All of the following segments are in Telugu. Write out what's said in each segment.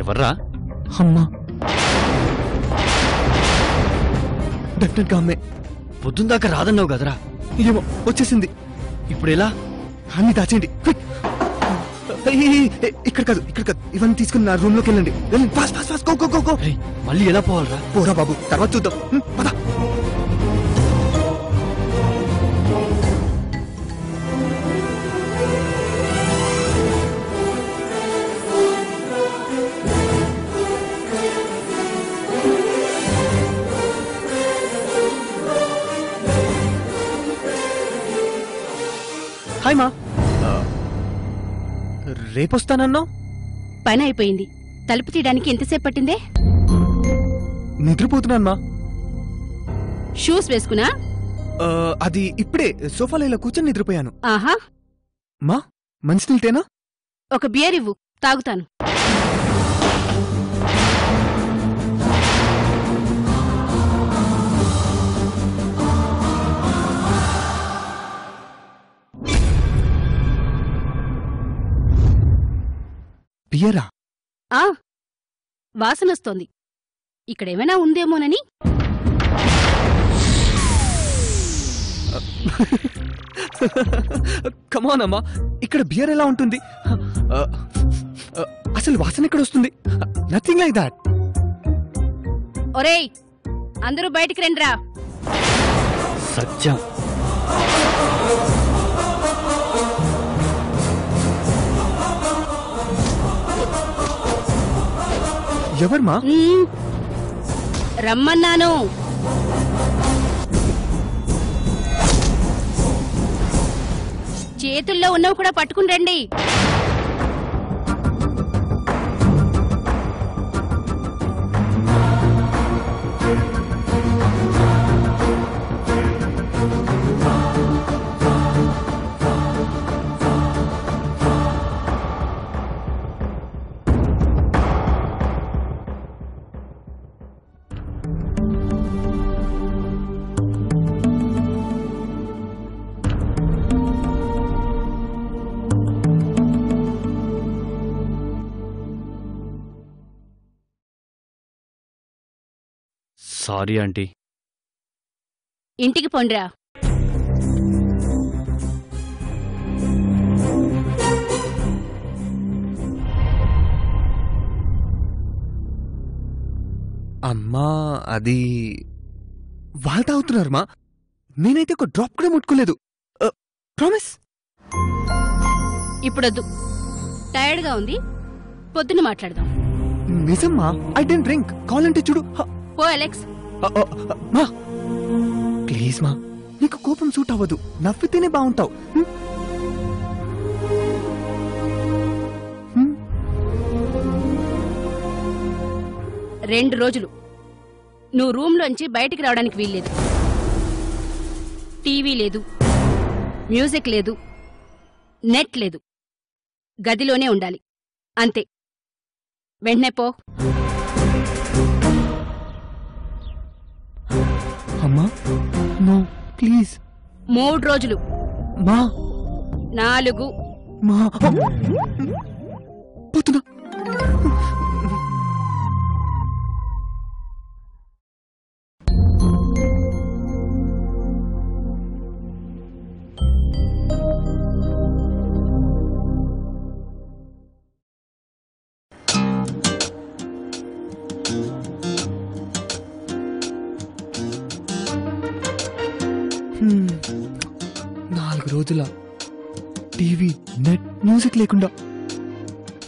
ఎవర్రా? అమ్మా, డెఫినెట్ గా అమ్మే. పొద్దుందాకా రాదన్నావు కదరా? ఏమో వచ్చేసింది. ఇప్పుడు ఎలా? అన్ని దాచేయండి. ఇక్కడ కాదు, ఇక్కడ కాదు. ఇవన్నీ తీసుకుని నా రూమ్ లోకి వెళ్ళండి. Fast fast fast, go go go go. మళ్ళీ ఎలా పోవాలరా? పోరా బాబు, తర్వాత చూద్దాం. పద. హాయ్ మా, రేపొస్తానన్నావు? పని అయిపోయింది. తలుపు తీయడానికి ఎంతసేపు పట్టిందే? నిద్రపోతున్నాను మా. షూస్ వేసుకున్నా? అది ఇప్పుడే సోఫాలో ఇలా కూర్చొని నిద్రపోయాను. ఆహా. మా, మంచినీళ్ళేనా? ఒక బియర్ ఇవ్వు, తాగుతాను. బియరా? ఆ, వాసనొస్తోంది. ఇక్కడేమైనా ఉందేమోనని. కమాన్ అమ్మా, ఇక్కడ బియర్ ఎలా ఉంటుంది? అసలు వాసన ఎక్కడ వస్తుంది? Nothing like that. ఒరేయ్, అందరూ బయటికి రండిరా. సత్యం, ఎవర్మా? రమ్మన్నాను. చేతుల్లో ఉన్నవి కూడా పట్టుకుని రండి. Sorry aunty. ఇంటికి పొండ్రా. అమ్మా, అది వాళ్ళు తాగుతున్నారు మా. నేనైతే ఒక డ్రాప్ కూడా ముట్టుకోలేదు. ప్రామిస్. ఇప్పుడొద్దు, టైర్డ్గా ఉంది. పొద్దున్న మాట్లాడదాం. నిజమ్మా, ఐ డోంట్ డ్రింక్. కావాలంటే చూడు. పో అలెక్స్. మా ప్లీజ్ మా, నీకు కోపం సూట్ అవ్వదు. నవ్వితేనే బాగుంటావు. 2 రోజులు నువ్వు రూమ్లోంచి బయటికి రావడానికి వీల్లేదు. టీవీ లేదు, మ్యూజిక్ లేదు, నెట్ లేదు. గదిలోనే ఉండాలి, అంతే. వెంటనే పో. అమ్మా, నో ప్లీజ్. 3 రోజులు. మా 4. మా పోతున్నా. నాలుగు రోజుల టీవీ, నెట్, మ్యూజిక్ లేకుండా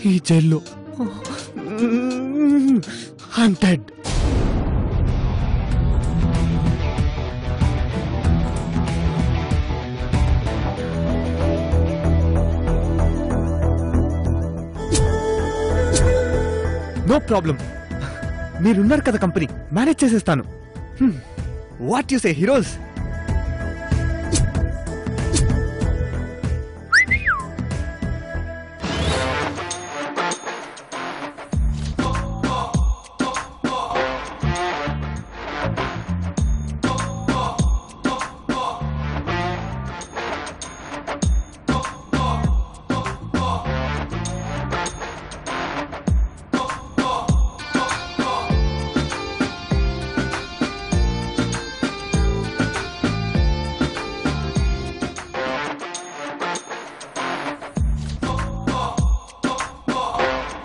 ఈ జైల్లో. I'm dead. నో ప్రాబ్లం, మీరున్నారు కదా కంపెనీ, మేనేజ్ చేసేస్తాను. What you say heroes?